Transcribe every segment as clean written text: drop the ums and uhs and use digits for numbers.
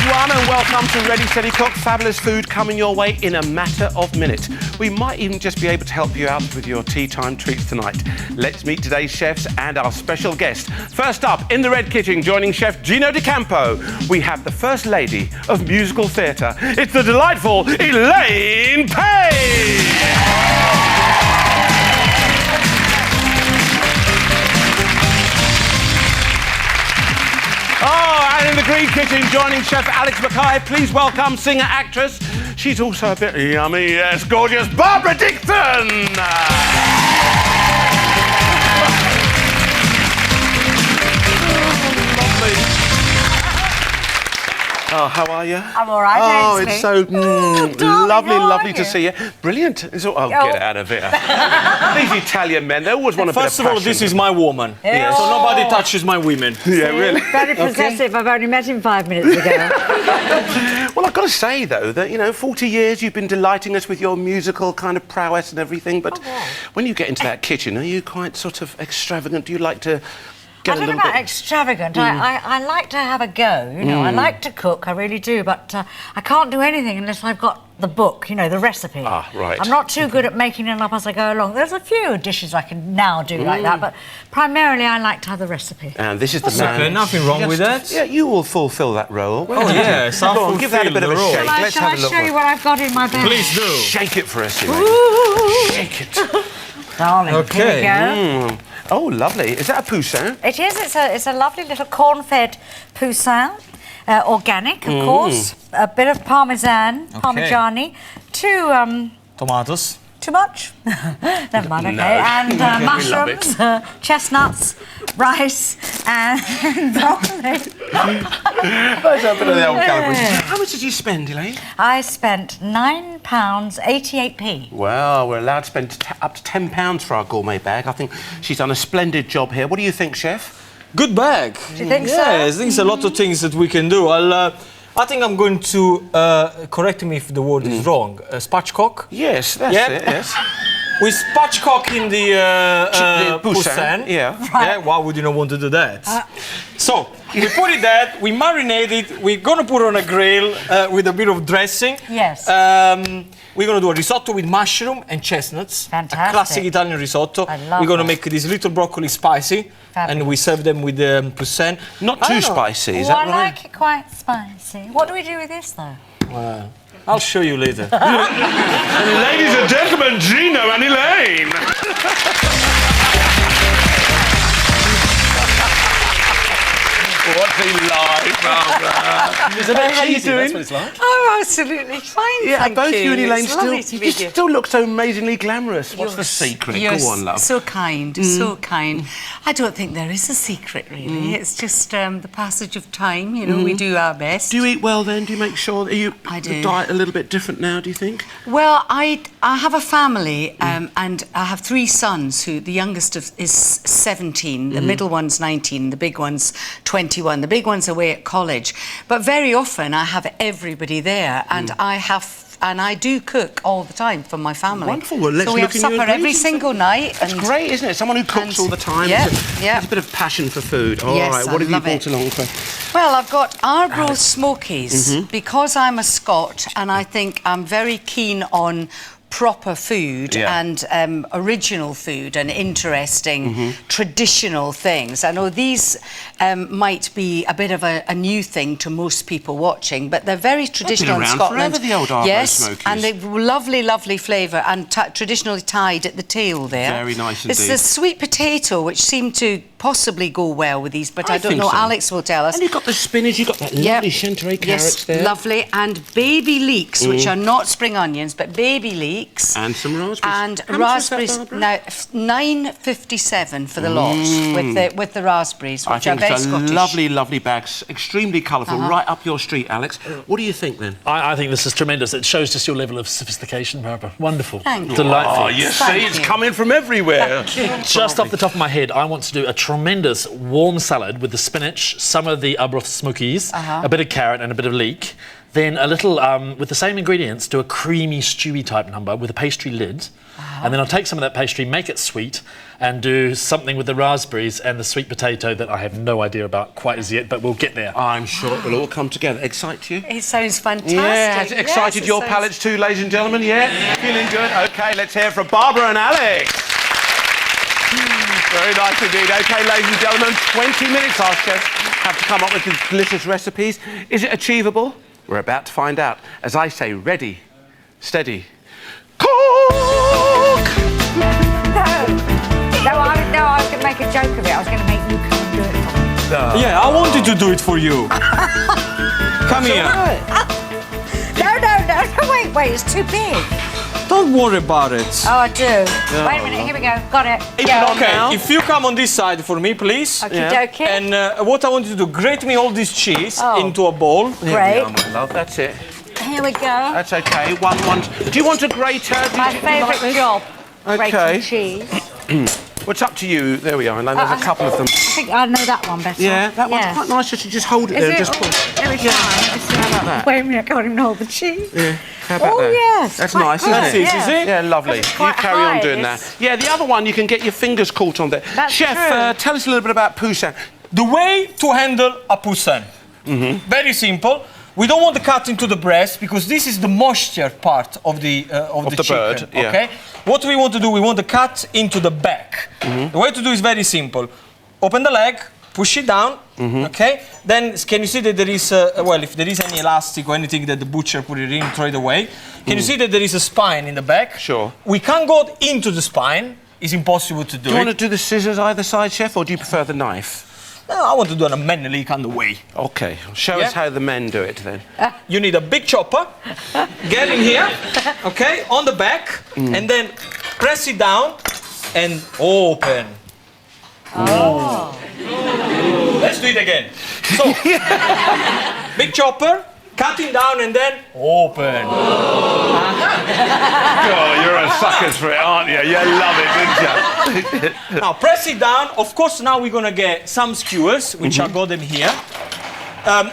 everyone, and welcome to Ready, Steady, Cook. Fabulous food coming your way in a matter of minutes. We might even just be able to help you out with your tea time treats tonight. Let's meet today's chefs and our special guest. First up, in the Red Kitchen, joining Chef Gino Di Campo, we have the First Lady of Musical Theatre. It's the delightful ELAINE Paige! Oh, and in the Green Kitchen, joining Chef Alex Mackay, please welcome singer-actress. She's also a bit yummy, yes, gorgeous Barbara Dickson! Oh, how are you? I'm all right, oh, thanks, it's so lovely to see you. Brilliant. It's all, get out of here. These Italian men, they always want a bit of passion. First of all, this is my woman. Yes. So nobody touches my women. Yeah, really. Very possessive. Okay. I've only met him 5 minutes ago. Well, I've got to say, though, that, you know, 40 years you've been delighting us with your musical kind of prowess and everything, but when you get into that kitchen, are you quite sort of extravagant? Do you like to... I don't know about extravagant. I like to have a go, you know. I like to cook, I really do, but I can't do anything unless I've got the book, you know, the recipe. Ah, right. I'm not too good at making it up as I go along. There's a few dishes I can now do like that, but primarily I like to have the recipe. And this is the man. Okay, nothing wrong with that. Yeah, you will fulfil that role. Oh, yes, I'll Go on, give that a bit of a shake. Let's Shall have I a look. show you what I've got in my bag? Please do. Shake it for us, Elaine. Shake it. Darling, okay. Here we go. Oh, lovely. Is that a poussin? It is. It's a lovely little corn-fed poussin, organic, of course. A bit of parmesan, parmigiani, two tomatoes. Too much? Never mind. Okay, No. and mushrooms, chestnuts, rice, and broccoli. That's a bit of the old calibre. How much did you spend, Elaine? I spent £9.88p. Well, we're allowed to spend up to £10 for our gourmet bag. I think she's done a splendid job here. What do you think, Chef? Good bag. Do you think so? Yes, I think there's a lot of things that we can do. I think I'm going to correct me if the word is wrong. Spatchcock? Yes, that's it, yes. We spatchcock in the poussin. Yeah. Right. Yeah. Why would you not want to do that? So we put it there. We marinate it. We're gonna put it on a grill with a bit of dressing. Yes. We're gonna do a risotto with mushroom and chestnuts. Fantastic. A classic Italian risotto. I love We're gonna that. make this little broccoli spicy, and we serve them with the poussin. Not too spicy, is Well, that right? I like it quite spicy. What do we do with this, though? I'll show you later. Ladies and gentlemen, Gino and Elaine. What's he like, Barbara? Is it How you doing? That's what it's like. Oh, absolutely fine, Yeah, thank both you and Elaine It's lovely to be here. still look so amazingly glamorous. What's the secret? You're Go on, love. so kind, so kind. I don't think there is a secret, really. It's just the passage of time, you know, we do our best. Do you eat well then? Do you make sure that I the do. diet a little bit different now, do you think? Well, I have a family and I have 3 sons who, the youngest is 17, the middle one's 19, the big one's 21. The big one's away at college. But very often I have everybody there and I do cook all the time for my family. Wonderful. Well, let's so we look have in supper your every ingredients. single night. That's great, isn't it? Someone who cooks all the time. Yeah, There's a bit of passion for food. All Yes, right, I what have you love brought it. along for? Well, I've got Arbroath Smokies because I'm a Scot and I think I'm very keen on proper food and original food and interesting traditional things. I know these might be a bit of a new thing to most people watching, but they're very traditional in Scotland. Forever, the old Arbroath Smokies. And they've lovely flavour and traditionally tied at the tail there. Very nice It's indeed. the sweet potato which seemed to possibly go well with these, but I don't think know. so. Alex will tell us. And you've got the spinach, you've got that lovely chanterelle carrots there. Lovely. And baby leeks, which are not spring onions, but baby leeks. And some raspberries. And How much was that, raspberries. Barbara? Now, £9.57 for the lot with the raspberries, I which are think very it's a Scottish. lovely bag, extremely colourful, right up your street, Alex. What do you think then? I think this is tremendous. It shows just your level of sophistication, Barbara. Wonderful. Thank you. Delightful. Oh, you Thank see, it's you. coming from everywhere. Just off the top of my head, I want to do a tremendous warm salad with the spinach, some of the Arbroath Smokies, a bit of carrot and a bit of leek. then a little, with the same ingredients, do a creamy, stewy type number with a pastry lid. And then I'll take some of that pastry, make it sweet, and do something with the raspberries and the sweet potato that I have no idea about quite as yet, but we'll get there. I'm sure it will all come together. Excite you? It sounds fantastic. Yeah, has it excited your palates too, ladies and gentlemen? Yeah? Feeling good? OK, let's hear from Barbara and Alex. Very nice indeed. OK, ladies and gentlemen, 20 minutes our chefs have to come up with these delicious recipes. Is it achievable? We're about to find out. As I say, ready, steady, cook! No, I was going to make a joke of it. I was going to make you come and do it for me. Yeah, I wanted to do it for you. Come here. No, wait, it's too big. Don't worry about it. Oh, I do. Wait a minute, here we go. Got it. Okay, if you come on this side for me, please. Okie-dokie. And what I want you to do, grate me all this cheese into a bowl. Great. Love, that's it. Here we go. That's OK. One. Do you want a grater? My favourite job. OK. Grating cheese. Well, it's up to you. There we are. And there's a couple of them. I think I know that one better. Yeah, that one's quite nice just to just hold it there and just pull. Every time. How about that? Wait a minute, I can't even hold the cheese. Yeah. How about that? Yes. That's quite nice, good. isn't it? Is it? Yeah, lovely. It's You quite carry on high, doing that. Yeah, the other one, you can get your fingers caught on there. That's Chef, true. tell us a little bit about poussin. The way to handle a poussin. Very simple. We don't want to cut into the breast because this is the moisture part of the chicken. bird, yeah. Okay. What we want to do, we want to cut into the back. The way to do is very simple. Open the leg, push it down. Okay. Then can you see that there is well, if there is any elastic or anything that the butcher put it in, throw it away. Can you see that there is a spine in the back? Sure. We can't go into the spine. It's impossible to do. Do you want to do the scissors either side, Chef, or do you prefer the knife? No, I want to do it a manly kind of way. OK. Show us how the men do it then. You need a big chopper. Get in here, okay, on the back, and then press it down and open. Oh. Let's do it again. So, big chopper, cutting down and then open. Oh, you're a sucker for it, aren't you? You love it, don't you? Now, press it down. Of course, now we're going to get some skewers, which I got them here.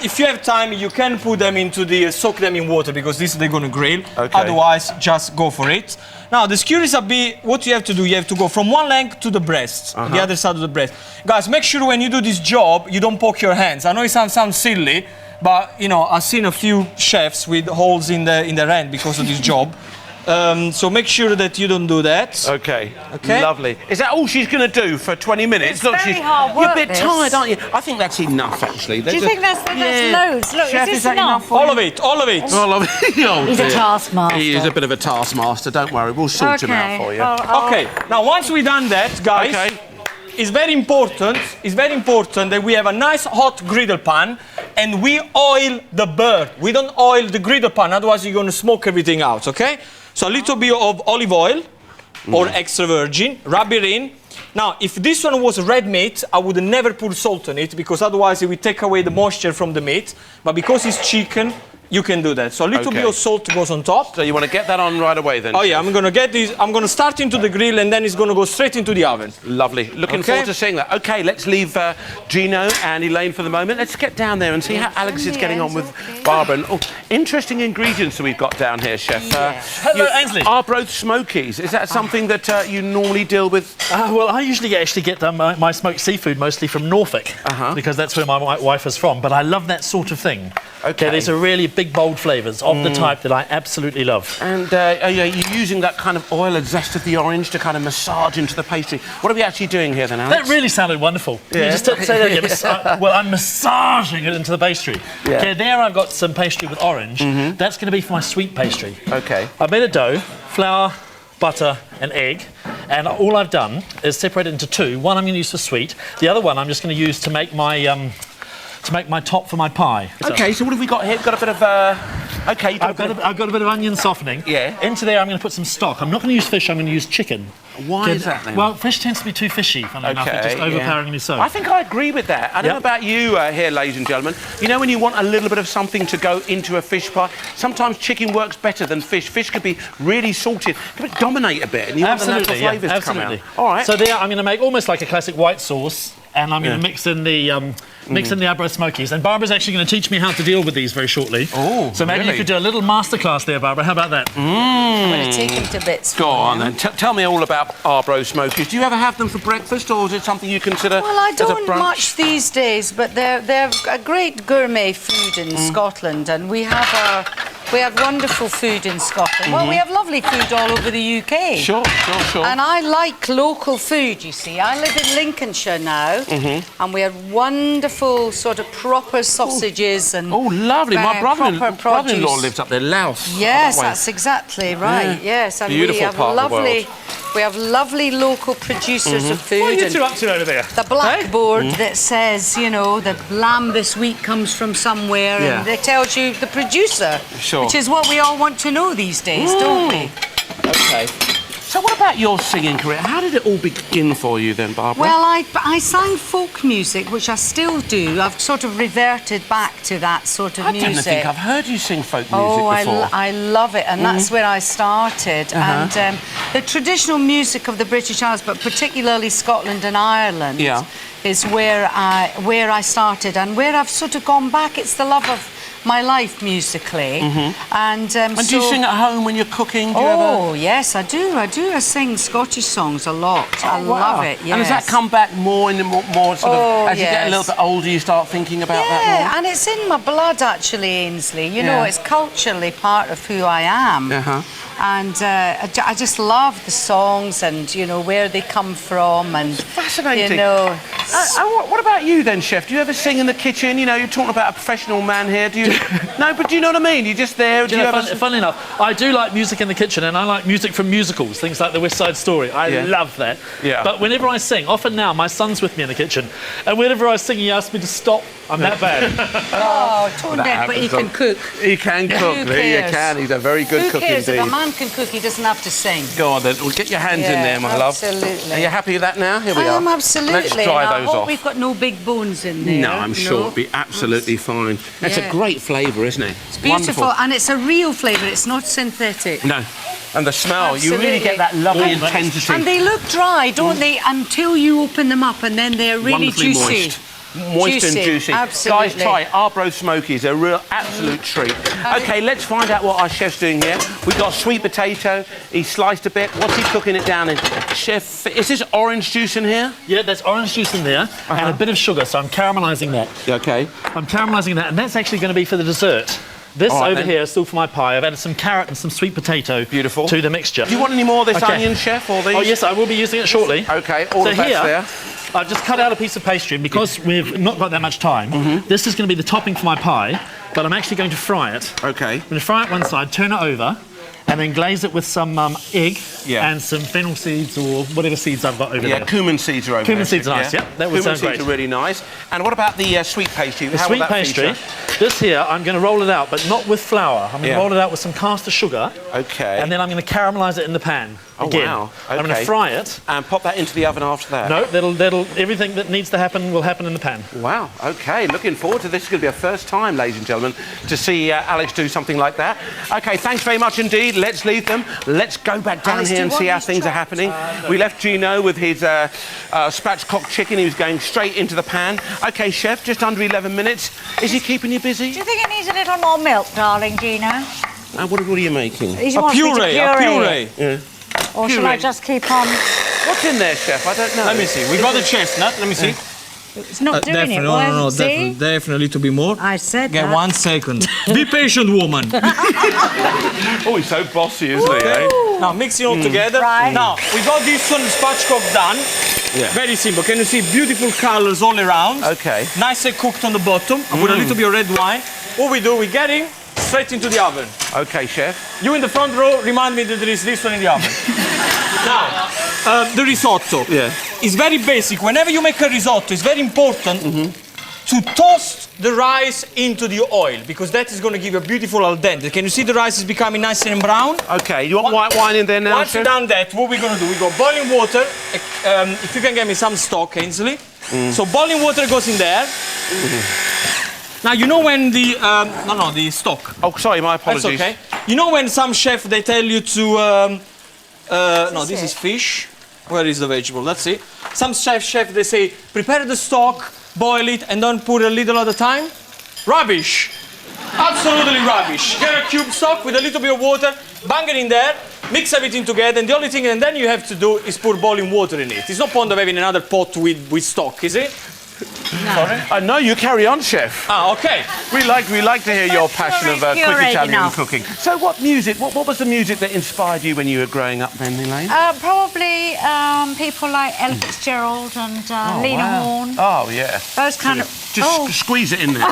If you have time, you can put them into soak them in water because they're going to grill. Okay. Otherwise, just go for it. Now, the skewers are what you have to do, you have to go from one leg to the breast, the other side of the breast. Guys, make sure when you do this job, you don't poke your hands. I know it sounds silly, but, you know, I've seen a few chefs with holes in their hand because of this job. So make sure that you don't do that. OK. Okay. Lovely. Is that all she's going to do for 20 minutes? It's very hard work, You're a bit this. tired, aren't you? I think that's enough, actually. Do you think that's loads? Look, Chef, is is this that enough? enough? All of it, all of it. Oh, He's a taskmaster. He is a bit of a taskmaster. Don't worry, we'll sort him out for you. Okay, now once we've done that, guys, it's very important that we have a nice hot griddle pan and we oil the bird. We don't oil the griddle pan, otherwise you're going to smoke everything out, okay? So a little bit of olive oil or extra virgin, rub it in. Now, if this one was red meat, I would never put salt on it because otherwise it would take away the moisture from the meat. But because it's chicken, you can do that. So a little bit of salt goes on top. So you want to get that on right away then? Oh yeah, I'm going to get this. I'm going to start into the grill and then it's going to go straight into the oven. Lovely. Looking forward to seeing that. OK, let's leave Gino and Elaine for the moment. Let's get down there and see how Alex is getting on with Barbara. And, interesting ingredients that we've got down here, Chef. Hello, Ainsley. Arbroath Smokies. Is that something that you normally deal with? Well, I usually actually get my smoked seafood mostly from Norfolk because that's where my wife is from. But I love that sort of thing. OK. These are really big, bold flavours of the type that I absolutely love. And are you using that kind of oil and zest of the orange to kind of massage into the pastry? What are we actually doing here then, Alex? That really sounded wonderful. Can you just say that again? Well, I'm massaging it into the pastry. Yeah. Okay, there I've got some pastry with orange. That's going to be for my sweet pastry. OK. I made a dough, flour, butter and egg, and all I've done is separate it into two. One I'm going to use for sweet, the other one I'm just going to use to make my top for my pie. OK, so what have we got here? We've got a bit of... OK, I've got a bit of onion softening. Yeah. Into there I'm going to put some stock. I'm not going to use fish, I'm going to use chicken. Why is that then? Well, fish tends to be too fishy, funnily enough. It's just overpowering your soul. I think I agree with that. I don't know about you here, ladies and gentlemen. You know when you want a little bit of something to go into a fish pie, sometimes chicken works better than fish. Fish could be really salted, could dominate a bit, and you want the natural flavours to come out. All right. So there, I'm going to make almost like a classic white sauce, and I'm going to mix in the Arbro Smokies. And Barbara's actually going to teach me how to deal with these very shortly. Oh, so maybe you could do a little masterclass there, Barbara. How about that? I'm going to take them to bits. Go on then. Tell me all about Arbro Smokies. Do you ever have them for breakfast, or is it something you consider? Well, I as a don't brunch? much these days, but they're a great gourmet food in Scotland, and we have wonderful food in Scotland. Well, we have lovely food all over the UK. Sure. And I like local food, you see. I live in Lincolnshire now, and we have wonderful sort of proper sausages and lovely. My proper brother-in-law produce. lives up there, Laos. Yes, that's exactly right. Yes, and Beautiful we have part of the lovely. world. We have lovely local producers of food. What are you and two up to over there? the blackboard that says, you know, the lamb this week comes from somewhere, and it tells you the producer, which is what we all want to know these days, don't we? Okay. So what about your singing career? How did it all begin for you then, Barbara? Well, I sang folk music, which I still do. I've sort of reverted back to that sort of music. I don't think I've heard you sing folk music before. before. I love it, and that's where I started. And the traditional music of the British Isles, but particularly Scotland and Ireland, is where I started, and where I've sort of gone back. It's the love of my life musically. And do you sing at home when you're cooking? Do you ever... yes, I do. I sing Scottish songs a lot. I love it, yes. And does that come back more in the more sort of... As you get a little bit older, you start thinking about that more? Yeah, and it's in my blood, actually, Ainsley. You know, it's culturally part of who I am. And I just love the songs and, you know, where they come from and... It's fascinating. You know... what about you then, Chef? Do you ever sing in the kitchen? You know, you're talking about a professional man here. Do you... No, but do you know what I mean? You're just there. Funnily enough, I do like music in the kitchen, and I like music from musicals, things like The West Side Story. I love that. But whenever I sing, often now, my son's with me in the kitchen, and whenever I sing, he asks me to stop. I'm that bad. Tone deaf, but he can cook. He can cook. Who There cares? you can. He's a very good cook If indeed. a man can cook, he doesn't have to sing. Go on then. We'll get your hands in there, my love. Absolutely. Are you happy with that now? Here we I are. am absolutely. Let's dry and I those hope off. we've got no big bones in there. No, I'm sure it'll be absolutely fine. It's a great flavour, isn't it? It's beautiful, and it's a real flavour. It's not synthetic. No. And the smell, you really get that lovely intensity. And they look dry, don't they, until you open them up, and then they're really Wonderfully juicy. Moist and juicy. Absolutely. Guys, try Arbro Smokies. They're a real absolute treat. OK, let's find out what our chef's doing here. We've got sweet potato. He's sliced a bit. What's he cooking it down in? Chef, is this orange juice in here? Yeah, there's orange juice in there and a bit of sugar, so I'm caramelising that. OK. I'm caramelising that, and that's actually going to be for the dessert. This over here is still for my pie. I've added some carrot and some sweet potato to the mixture. Do you want any more of this onion, Chef, or these? Oh, yes, I will be using it shortly. OK, all of that's there. I've just cut out a piece of pastry, and because we've not got that much time, this is going to be the topping for my pie, but I'm actually going to fry it. OK. I'm going to fry it one side, turn it over, and then glaze it with some egg and some fennel seeds or whatever seeds I've got over there. Yeah, cumin seeds are over there. Cumin seeds are nice, that would sound great. Cumin seeds are really nice. And what about the sweet pastry? The sweet pastry, this here, I'm going to roll it out, but not with flour. I'm going to roll it out with some caster sugar. OK. And then I'm going to caramelise it in the pan. Again. Wow. Okay. I'm going to fry it. And pop that into the oven after that? No, everything that needs to happen will happen in the pan. Wow, OK. Looking forward to this. It's going to be a first time, ladies and gentlemen, to see Alex do something like that. OK, thanks very much indeed. Let's leave them. Let's go back down here and see how things are happening. We left Gino with his spatchcock chicken. He was going straight into the pan. OK, Chef, just under 11 minutes. Is he keeping you busy? Do you think it needs a little more milk, darling, Gino? What are you making? A puree. Yeah. Or shall I just keep on? What's in there, Chef? I don't know. Let me see. We got the chestnut. Let me see. It's not doing it. Definitely a little bit more. I said Get that. 1 second. Be patient, woman. Oh, he's so bossy, isn't he, eh? Now, mix it all together. Right. Now, we got this one spatchcock done. Yeah. Very simple. Can you see beautiful colors all around? OK. Nice and cooked on the bottom. I put a little bit of red wine. What we do, we get in straight into the oven. OK, Chef. You in the front row, remind me that there is this one in the oven. Now, the risotto. Yeah. It's very basic. Whenever you make a risotto, it's very important to toast the rice into the oil because that is going to give a beautiful al dente. Can you see the rice is becoming nice and brown? Okay, you want white wine in there now, Once you've done that, what we're going to do, we go boiling water. If you can get me some stock, Ainsley. So boiling water goes in there. Now, you know when the... the stock. Oh, sorry, my apologies. That's okay. You know when some chef, they tell you to... this is fish. Where is the vegetable? Let's see. Some chef, they say, prepare the stock, boil it, and don't put a little at a time. Rubbish. Absolutely rubbish. Get a cube stock with a little bit of water, bang it in there, mix everything together, and the only thing and then you have to do is pour boiling water in it. It's no point of having another pot with stock, is it? No. Sorry? No, you carry on, chef. Ah, okay. We like to hear your passion of quick Italian enough. cooking. So what music, what was the music that inspired you when you were growing up then, Elaine? Probably people like Ella Fitzgerald and Lena Horne. Oh, yeah. Those kind of... Just squeeze it in there.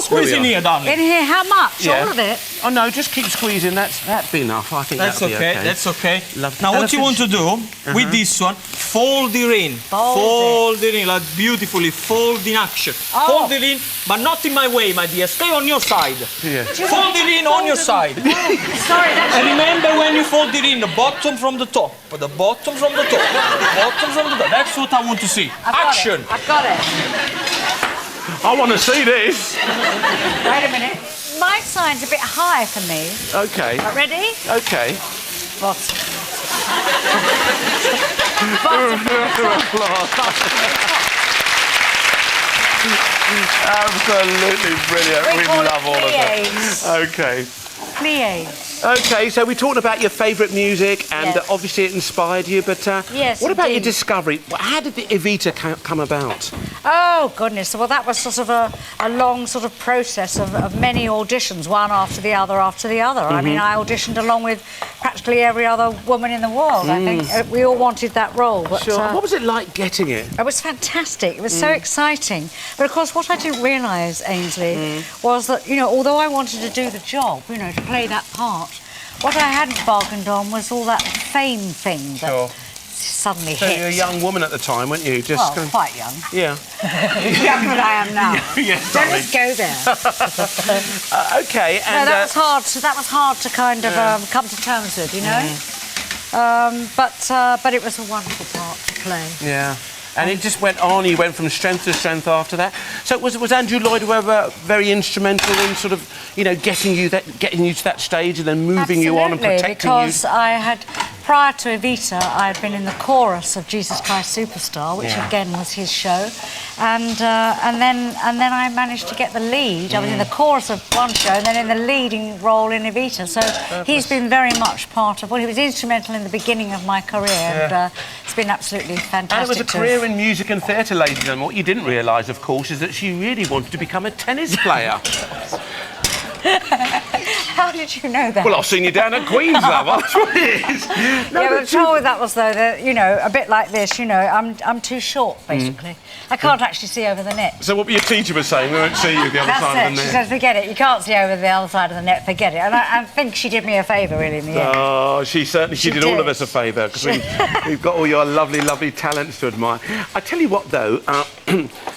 Squeeze in here, darling. In here, how much? Yeah. All of it? Oh, no, just keep squeezing. That'd be enough. I think That's that'll be okay, okay. that's okay. Lovely. Now, what you want to do with this one, fold it in. Fold it in, like beautifully, fold in action. Fold it in, but not in my way, my dear. Stay on your side. Yeah. Fold it in on your side. Sorry, that's... And remember when you fold it in, the bottom from the top. The bottom from the top. The bottom from the top. That's what I want to see. Action. I've got it. I want to see this. Wait a minute. My side's a bit high for me. Okay. Ready? Okay. Absolutely brilliant. We love all of that. Okay. Plie. Okay, so we talked about your favourite music, and Yes. obviously it inspired you. But Yes, what about it your did. discovery? How did the Evita come about? Oh, goodness. Well, that was sort of a long sort of process of many auditions, one after the other after the other. I mean, I auditioned along with practically every other woman in the world. I think we all wanted that role. But, Sure. What was it like getting it? it was fantastic. It was so exciting. But, of course, what I didn't realise, Ainsley, was that, you know, although I wanted to do the job, you know, to play that part, what I hadn't bargained on was all that fame thing that suddenly So hit. you were a young woman at the time, weren't you? Just Well, quite young. yeah. Younger than I am now. Yes, Don't darling. just go there. Okay, No, and that was hard. That was hard to kind of come to terms with, you know. But it was a wonderful part to play. yeah. And it just went on. You went from strength to strength after that. So was Andrew Lloyd Webber very instrumental in sort of, you know, getting you to that stage and then moving you on and protecting because I had, prior to Evita, I had been in the chorus of Jesus Christ Superstar, which again was his show, and then I managed to get the lead. I was in the chorus of one show, and then in the leading role in Evita. So he's been very much part of. Well, he was instrumental in the beginning of my career, and it's been absolutely fantastic. And it was a career in music and theatre, ladies and gentlemen. What you didn't realise, of course, is that she really wanted to become a tennis player. How did you know that? Well, I've seen you down at Queen's, love. That's what it is. No, Yeah, but but the trouble with that was, though, that, you know, a bit like this, you know, I'm too short, basically. I can't actually see over the net. So what your teacher was saying, we won't see you the other That's side it. of the She net. said, forget it. You can't see over the other side of the net. Forget it. And I think she did me a favour, really, in the end. Oh, she did all of did. us a favour, because we've got all your lovely, lovely talents to admire. I tell you what, though,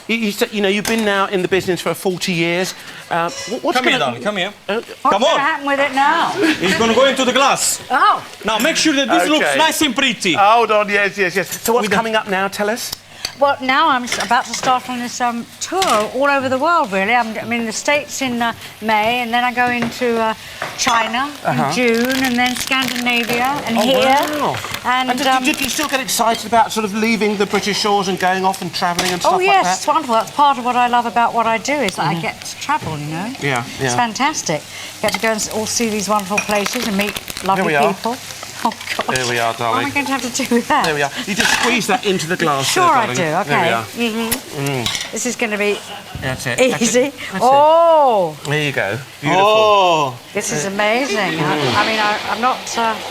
you said, you know, you've been now in the business for 40 years. What's Come here, darling, come here. What's Come going to on. happen with it now? He's going to go into the glass. Oh, Now, make sure that this Okay. looks nice and pretty. Hold on, yes. So what's coming up now, tell us? well, now I'm about to start on this tour all over the world, really. I'm in the States in May, and then I go into China in June, and then Scandinavia, and here. Wow. And, did you still get excited about sort of leaving the British shores and going off and travelling and stuff oh, like yes, that? it's wonderful. That's part of what I love about what I do, is that I get to travel, you know. Yeah. It's fantastic. Get to go and all see these wonderful places and meet lovely we are. people. Oh, God. There we are, What am darling. I going to have to do with that? There we are. You just squeeze that into the glass. Sure there, I darling. do, OK. There we are. This is going to be That's it. easy. That's Oh, it. There you go. Beautiful. Oh, this is amazing. I mean, I'm not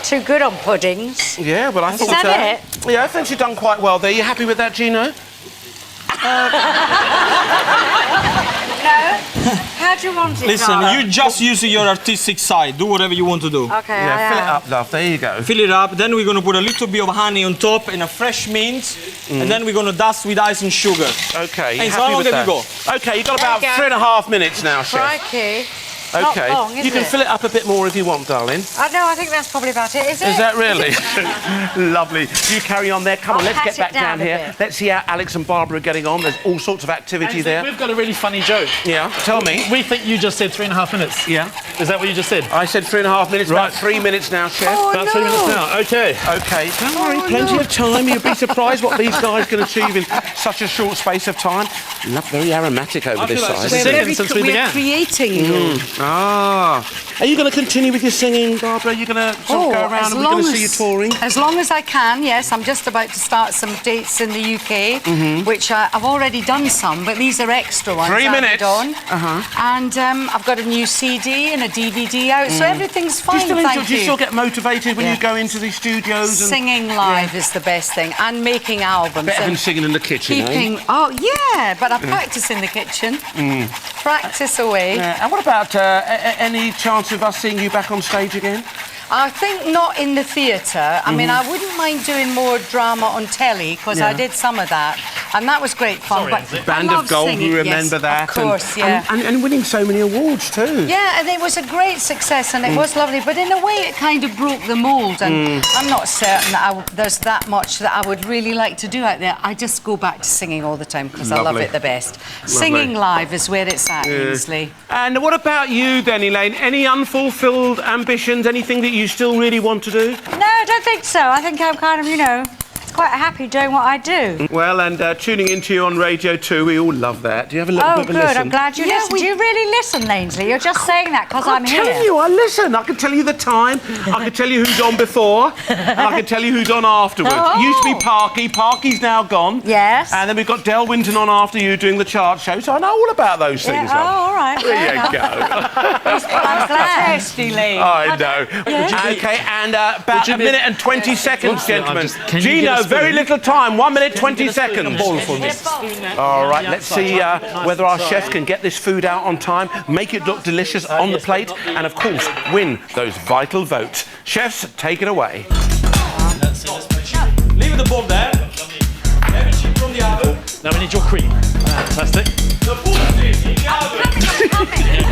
too good on puddings. Yeah, but I Is thought... that Yeah, I think you've done quite well there. You happy with that, Gino? No, How do you want it? Listen, Zara? you just use your artistic side. Do whatever you want to do. Okay, Yeah, fill it up, love. There you go. Fill it up. Then we're going to put a little bit of honey on top and a fresh mint. And then we're going to dust with ice and sugar. Okay, And happy how long with have you that? got? Okay, you've got about There you go. 3.5 minutes now, Chef. Crikey. Okay, Not long, is you can it? fill it up a bit more if you want, darling. No, I think that's probably about it. Is it? Is that really? Lovely. You carry on there. Come on, I'll let's pat get back it down down a here. bit. Let's see how Alex and Barbara are getting on. There's all sorts of activity there. We've got a really funny joke. Yeah, tell me. We think you just said 3.5 minutes. Yeah. Is that what you just said? I said 3.5 minutes, Right. about 3 minutes now, Chef. Oh, About 3 minutes now. Okay. Okay, don't worry, plenty of time. You'll be surprised what these guys can achieve in such a short space of time. Look, very aromatic over this feel like side. it's Singing since we we're began. creating. Ah. Are you going to continue with your singing, Barbara? Are you going to sort of go around and we're going to see you touring? As long as I can, yes. I'm just about to start some dates in the UK, which I've already done some, but these are extra ones. 3 added minutes. on. And I've got a new CD and a DVD out, so everything's Do fine, you, still thank do you you. still get motivated when Yeah. you go into these studios? And Singing live is the best thing, and making albums. better than and singing in the kitchen, keeping... eh? Oh, yeah, but I practice in the kitchen. Practice away. Yeah. And what about any chance of us seeing you back on stage again? I think not in the theatre. I mean, I wouldn't mind doing more drama on telly, because I did some of that, and that was great fun. Sorry, but Lindsay. I Band love of Gold, singing. we remember Yes, that. Of course, and, yeah. and winning so many awards too. Yeah, and it was a great success, and it was lovely. But in a way, it kind of broke the mould, and I'm not certain that there's that much that I would really like to do out there. I just go back to singing all the time because I love Lovely. it the best. Singing live is where it's at, Ainsley. And what about you then, Elaine? Any unfulfilled ambitions? Anything that you still really want to do? No, I don't think so. I think I'm kind of, you know, quite happy doing what I do. Well, and tuning into you on Radio 2, we all love that. Do you have a little Oh, bit of a good. listen? I'm glad you listen. Do you really listen, Ainsley? You're just saying that because I'm here. telling you, I listen. I can tell you the time. I can tell you who's on before, and I can tell you who's on afterwards. Oh. It used to be Parky. Parky's now gone. Yes. And then we've got Del Winton on after you doing the chart show, so I know all about those Yeah, things. oh, love. all right. There fair you enough. go. I'm glad. Testy, Lee. I know. Okay, and about a minute and 20 seconds, gentlemen. can you get Gino, a spoon? very little time. 1 minute, 20 seconds. for me. All right, let's see whether our chef can get this food out on time, make it look delicious on the plate, and of course, win those vital votes. Chefs, take it away. Leave the bowl there. Have it chip from the oven. Now we need your cream. Fantastic. The food is in the oven.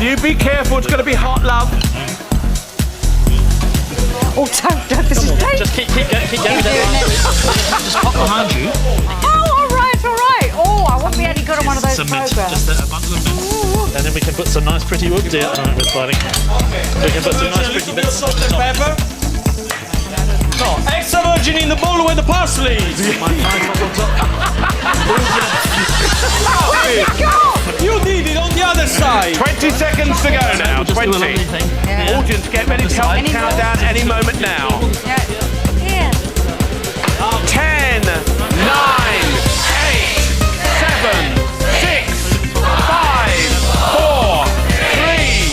You be careful, it's going to be hot, love. Oh, don't. This is dangerous. Just keep going with that. Just pop behind you. Oh, all right. Oh, I wouldn't be any good on one of those Some mint, programmes. just a bundle of mint. And then we can put some nice pretty wood dear. Oh, we're sliding. We can put some nice pretty bits. Salt and pepper. No, extra virgin in the bowl with the parsley. You did it on the other side. 20 seconds to go now. Just do a 20. lovely thing. Audience, get ready to help the countdown any moment now. Here. 10, 9, 8, 7, 6, 5, 4, 3,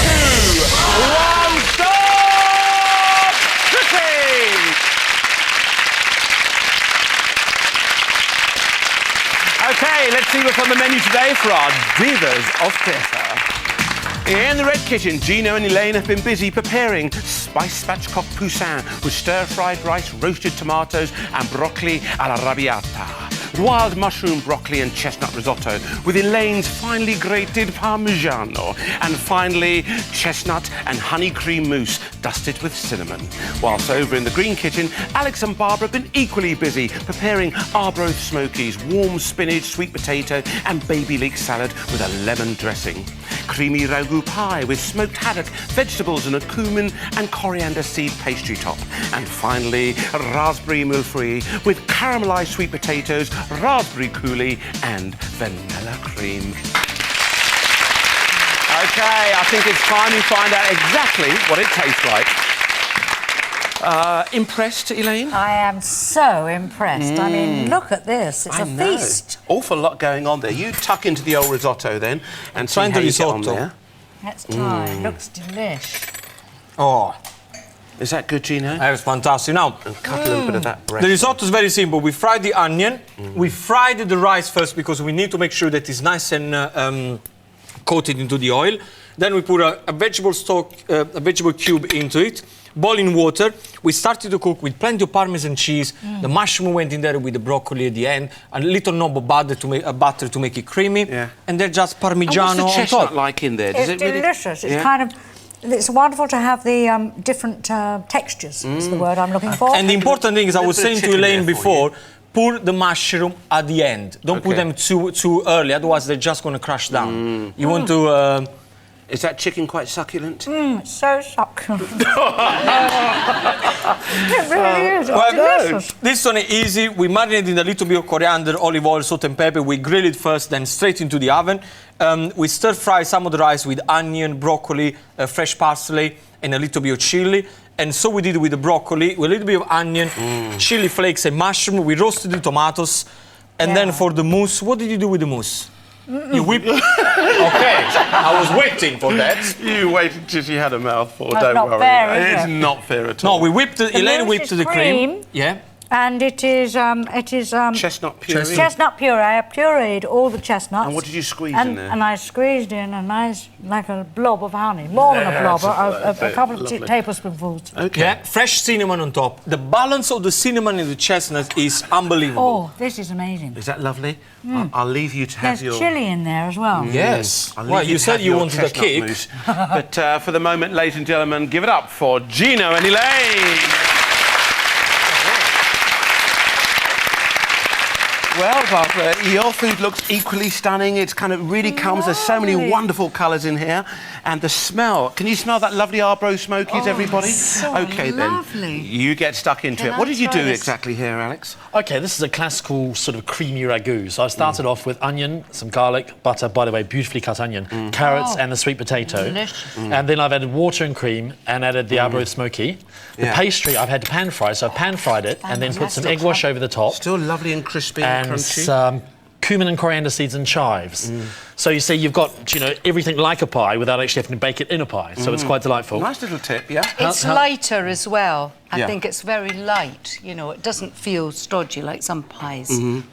2, 1, stop! Cooking! Okay, let's see what's on the menu today for our Divas of Theatre. In the Red Kitchen, Gino and Elaine have been busy preparing spiced spatchcock poussin with stir-fried rice, roasted tomatoes and broccoli alla arrabbiata. Wild mushroom, broccoli and chestnut risotto with Elaine's finely grated parmigiano. And finally, chestnut and honey cream mousse dusted with cinnamon. Whilst over in the Green Kitchen, Alex and Barbara have been equally busy preparing Arbroath smokies, warm spinach, sweet potato and baby leek salad with a lemon dressing. Creamy ragu pie with smoked haddock, vegetables and a cumin and coriander seed pastry top. And finally, raspberry mille-feuille with caramelised sweet potatoes, raspberry coulis and vanilla cream. Okay, I think it's time we find out exactly what it tastes like. Impressed, Elaine? I am so impressed. I mean, look at this. It's a feast. Awful lot going on there. You tuck into the old risotto then and see Find how the you get on risotto. there. Let's try. Looks delish. Oh, Is that good, Gino? That's fantastic. Now, Cut a little bit of that breast. the risotto is very simple. We fry the onion. We fried the rice first because we need to make sure that it's nice and coated into the oil. Then we put a vegetable stock, a vegetable cube into it. Boiling water. We started to cook with plenty of Parmesan cheese. The mushroom went in there with the broccoli at the end. A little knob of butter to make it creamy. Yeah. And then just Parmigiano and what's the on chestnut top. like in there? Does It's it really... delicious. It's Yeah? kind of... It's wonderful to have the different textures, is the word I'm looking for. And the important thing is, I was Little bit saying of to chicken Elaine there for before, put the mushroom at the end. Don't put them too early, otherwise they're just going to crash down. You want to... Is that chicken quite succulent? It's so succulent. It really is. It's Well, delicious. this one is easy. We marinate in a little bit of coriander, olive oil, salt and pepper. We grill it first, then straight into the oven. We stir fry some of the rice with onion, broccoli, fresh parsley, and a little bit of chili. And so we did with the broccoli, with a little bit of onion, chili flakes and mushroom. We roasted the tomatoes. And then for the mousse, what did you do with the mousse? You whip... Okay, I was waiting for that. You waited till she had a mouthful, That's don't not worry. fair, is It's it? not fair at all. No, we whipped... Elaine mousse whipped is the cream. cream. Yeah. And it is Chestnut puree. chestnut puree. I pureed all the chestnuts. And what did you squeeze and, in there? And I squeezed in a nice, like a blob of honey. More than a blob, a couple of tablespoonfuls. Okay. Yeah, fresh cinnamon on top. The balance of the cinnamon and the chestnut is unbelievable. Oh, this is amazing. Is that lovely? I'll leave you to have There's your... chilli in there as well. Yes. I'll leave Well, you to said have you your wanted a chestnut cake. mousse. But for the moment, ladies and gentlemen, give it up for Gino and Elaine. Well, Barbara, your food looks equally stunning. It's kind of really comes. There's so many Lovely. wonderful colours in here. And the smell. Can you smell that lovely Arbro Smokies, everybody? so OK, lovely. then. You get stuck into Can it. I What did you try do this? exactly here, Alex? Okay, this is a classical sort of creamy ragu. So I started off with onion, some garlic, butter, by the way, beautifully cut onion, carrots and the sweet potato. Delicious. And then I've added water and cream and added the Arbro Smoky. The Yeah. pastry I've had to pan fry, so I've pan fried it and then put some egg Fantastic. wash over the top. Still lovely and crispy and And crunchy. some cumin and coriander seeds and chives. So you see, you've got, you know, everything like a pie without actually having to bake it in a pie. So it's quite delightful. Nice little tip, yeah? It's lighter as well. I Yeah. think it's very light. You know, it doesn't feel stodgy like some pies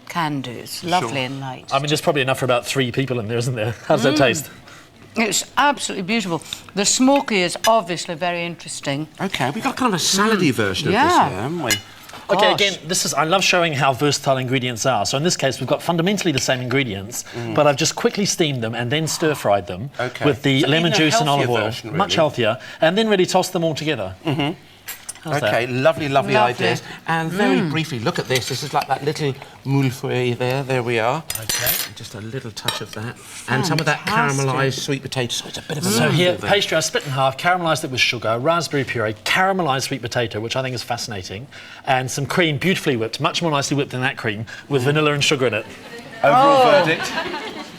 can do. It's lovely and light. I mean, there's probably enough for about 3 people in there, isn't there? How's that taste? It's absolutely beautiful. The smoky is obviously very interesting. OK, we've got kind of a salady version of this Yeah. here, haven't we? Okay, Gosh. again, I love showing how versatile ingredients are. So in this case, we've got fundamentally the same ingredients, but I've just quickly steamed them and then stir-fried them Okay. with the So lemon even a juice and olive healthier oil. version, Much really. healthier. And then really toss them all together. How's that? OK, lovely, lovely Lovely. ideas. And very briefly, look at this. This is like that little moule there. There we are. Okay. Just a little touch of that. And some of that Fantastic. caramelised sweet potato. So it's a bit of a So here, mouthful there. pastry I split in half, caramelised it with sugar, raspberry puree, caramelised sweet potato, which I think is fascinating, and some cream, beautifully whipped, much more nicely whipped than that cream, with vanilla and sugar in it. Overall verdict.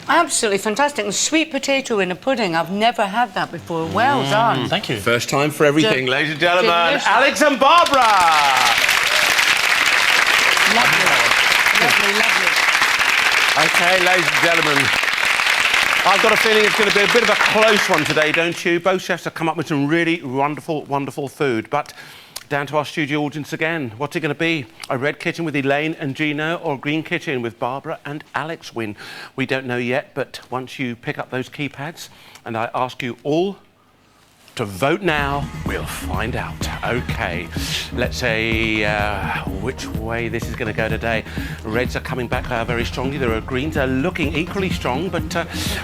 Absolutely fantastic. And sweet potato in a pudding. I've never had that before. Well done. Thank you. First time for everything, ladies and gentlemen. Delicious. Alex and Barbara. Lovely, lovely. OK, ladies and gentlemen. I've got a feeling it's going to be a bit of a close one today, don't you? Both chefs have come up with some really wonderful, wonderful food. But down to our studio audience again. What's it going to be? A red kitchen with Elaine and Gino, or a green kitchen with Barbara and Alex win? We don't know yet, but once you pick up those keypads and I ask you all to vote now, we'll find out. OK, let's say which way this is going to go today. Reds are coming back very strongly. There are greens are looking equally strong, but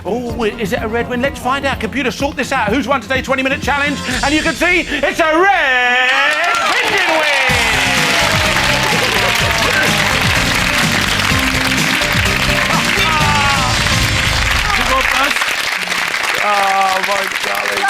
oh, is it a red win? Let's find out. Computer, sort this out. Who's won today's 20-minute challenge? And you can see it's a red pigeon win. You go first. Oh, my darling.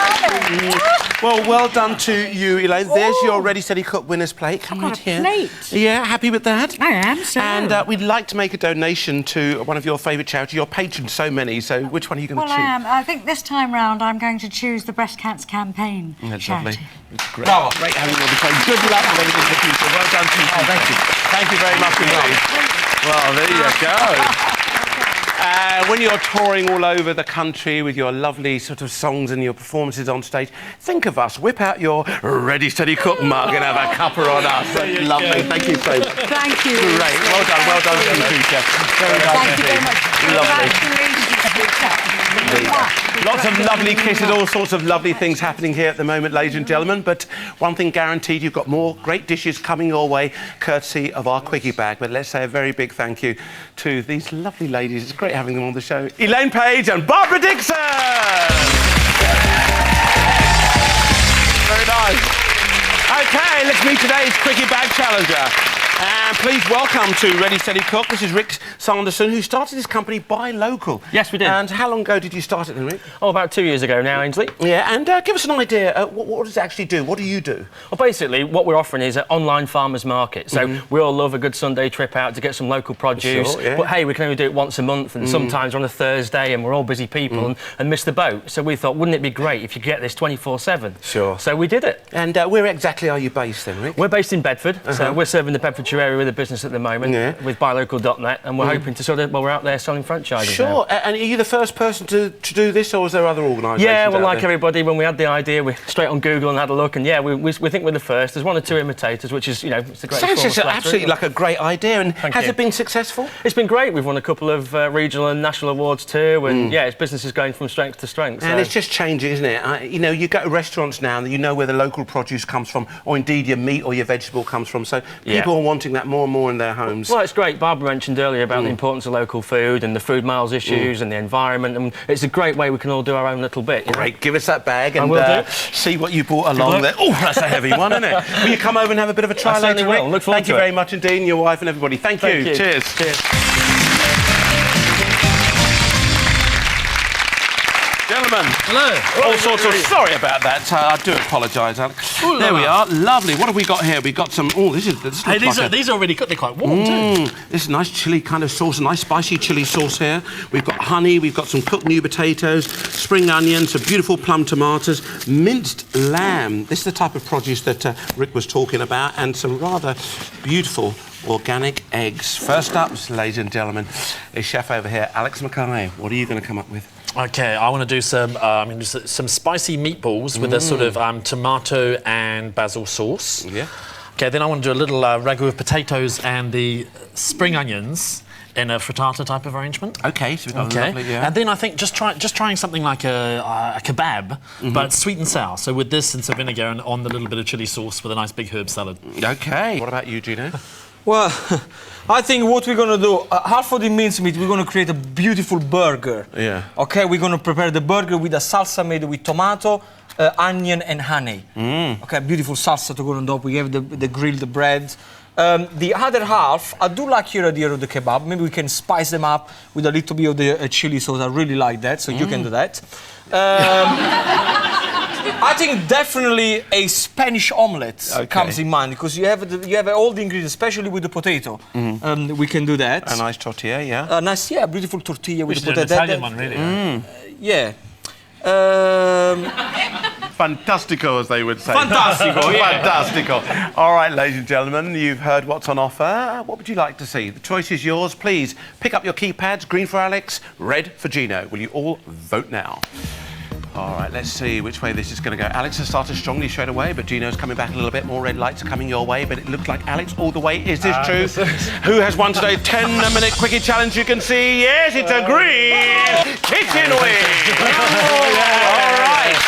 Well done to you, Elaine. There's your ready, steady, cook winner's plate. Come right here. plate. Yeah, happy with that? I am, so. And we'd like to make a donation to one of your favourite charities. Your patrons, so many. So which one are you going to Well, choose? I am. I think this time round I'm going to choose the Breast Cancer Campaign That's charity. lovely. It's great. Great having you on the phone. Good luck with everything in the future. Well done to you. Oh, thank you. Thank you very much indeed. Well, there you go. When you're touring all over the country with your lovely sort of songs and your performances on stage, think of us. Whip out your Ready, Steady, Cook mug and have a cuppa on us. Lovely. Thank you so much. Thank you. Great. Well done. Well done to you, Chef. Very nice. Thank you very much. Lovely. Congratulations. Lots of lovely kisses, all sorts of lovely things happening here at the moment, ladies and gentlemen. But one thing guaranteed, you've got more great dishes coming your way, courtesy of our Quickie bag. But let's say a very big thank you to these lovely ladies. It's great having them on the show. Elaine Paige and Barbara Dickson! Very nice. OK, let's meet today's Quickie bag challenger. And please welcome to Ready, Steady, Cook. This is Rick Sanderson, who started this company Buy Local. Yes, we did. And how long ago did you start it then, Rick? Oh, about 2 years ago now, Ainsley. Yeah, and give us an idea. What does it actually do? What do you do? Well, basically, what we're offering is an online farmers market. So we all love a good Sunday trip out to get some local produce. Sure, yeah. But hey, we can only do it once a month, and sometimes on a Thursday, and we're all busy people and miss the boat. So we thought, wouldn't it be great if you get this 24/7? Sure. So we did it. And where exactly are you based then, Rick? We're based in Bedford, so we're serving the Bedfordshire area with a business at the moment with buylocal.net, and we're hoping to sort of, well, we're out there selling franchises now. Sure. And are you the first person to do this, or is there other organisations? Yeah, well, out like there? everybody, when we had the idea, we straight on Google and had a look, and yeah, we think we're the first. There's one or two imitators, which is, you know, it's a great Sounds form of flattery. absolutely like a great idea. And has you. it been successful? It's been great. We've won a couple of regional and national awards too, and yeah, it's business is going from strength to strength. And so. it's just changing, isn't it? You know, you go to restaurants now and you know where the local produce comes from, or indeed your meat or your vegetable comes from. So people are wanting that more and more in their homes. Well, it's great. Barbara mentioned earlier about the importance of local food and the food miles issues and the environment, and it's a great way we can all do our own little bit. Great, give us that bag and will do. see what you brought along there. Oh, that's a heavy one, isn't it? Will you come over and have a bit of a try later, certainly will. Rick? Look forward Thank you to it. very much indeed, and your wife and everybody. Thank you. Cheers. Cheers. Gentlemen. Hello. All sorts of... Sorry about that. I do apologise, Alex. There we are. Lovely. What have we got here? We've got some... Oh, this is Hey, these are already cooked. They're quite warm too. This is nice chilli kind of sauce, a nice spicy chilli sauce here. We've got honey, we've got some cooked new potatoes, spring onions, some beautiful plum tomatoes, minced lamb. This is the type of produce that Rick was talking about, and some rather beautiful organic eggs. First up, ladies and gentlemen, is chef over here, Alex Mackay. What are you going to come up with? Okay, I want to do some spicy meatballs with a sort of tomato and basil sauce. Yeah. Okay, then I want to do a little ragu of potatoes and the spring onions in a frittata type of arrangement. Okay, so we've got lovely, yeah. And then I think just trying something like a kebab, but sweet and sour. So with this and some vinegar and on the little bit of chilli sauce with a nice big herb salad. Okay. What about you, Gino? Well, I think what we're gonna do, half of the mincemeat, we're gonna create a beautiful burger. Yeah. Okay, we're gonna prepare the burger with a salsa made with tomato, onion and honey. Okay, beautiful salsa to go on top. We have the grilled bread. The other half, I do like your idea of the kebab. Maybe we can spice them up with a little bit of the chili sauce. I really like that, so you can do that. I think definitely a Spanish omelette comes in mind, because you have all the ingredients, especially with the potato. We can do that. A nice tortilla, yeah. A nice, beautiful tortilla with the Which is potato. an Italian one, really. Yeah. Fantastico, as they would say. Fantastico, yeah. Fantastico. All right, ladies and gentlemen, you've heard what's on offer. What would you like to see? The choice is yours. Please pick up your keypads. Green for Alex, red for Gino. Will you all vote now? All right, let's see which way this is going to go. Alex has started strongly straight away, but Gino's coming back a little bit. More red lights are coming your way, but it looks like Alex all the way. Is this true? Who has won today? 10-minute Quickie challenge. You can see, yes, it's a green kitchen wing. All right.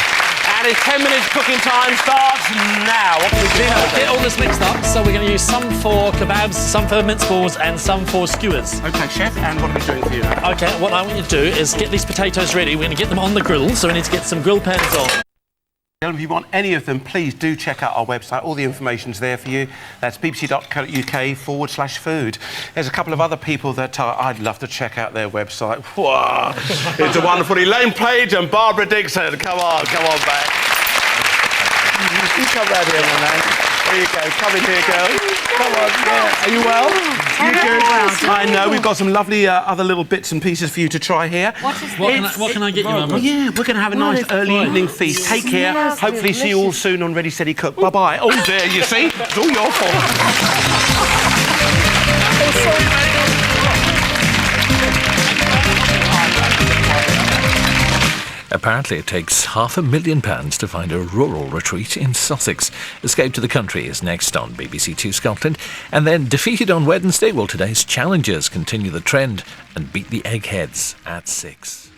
And it's 10 minutes cooking time starts now. What can we do? Get all this mixed up, so we're going to use some for kebabs, some for mince balls, and some for skewers. OK, chef, and what are we doing for you now? Okay, what I want you to do is get these potatoes ready. We're going to get them on the grill, so we need to get some grill pans on. If you want any of them, please do check out our website. All the information's there for you. That's bbc.co.uk/food. There's a couple of other people that I'd love to check out their website. Whoa. It's a wonderful Elaine Paige and Barbara Dickson. Come on back. You come round here, my man. There you go. Come in here, girl. Come on, yeah. Are you well? You good? I know. We've got some lovely other little bits and pieces for you to try here. What can I get you, Mum? Oh, yeah, we're going to have a nice early evening feast. Take care. Hopefully see you all soon on Ready, Steady, Cook. Bye-bye. Oh, there, you see? It's all your fault. Apparently it takes £500,000 to find a rural retreat in Sussex. Escape to the Country is next on BBC Two Scotland. And then defeated on Wednesday, will today's challengers continue the trend and beat the Eggheads at 6?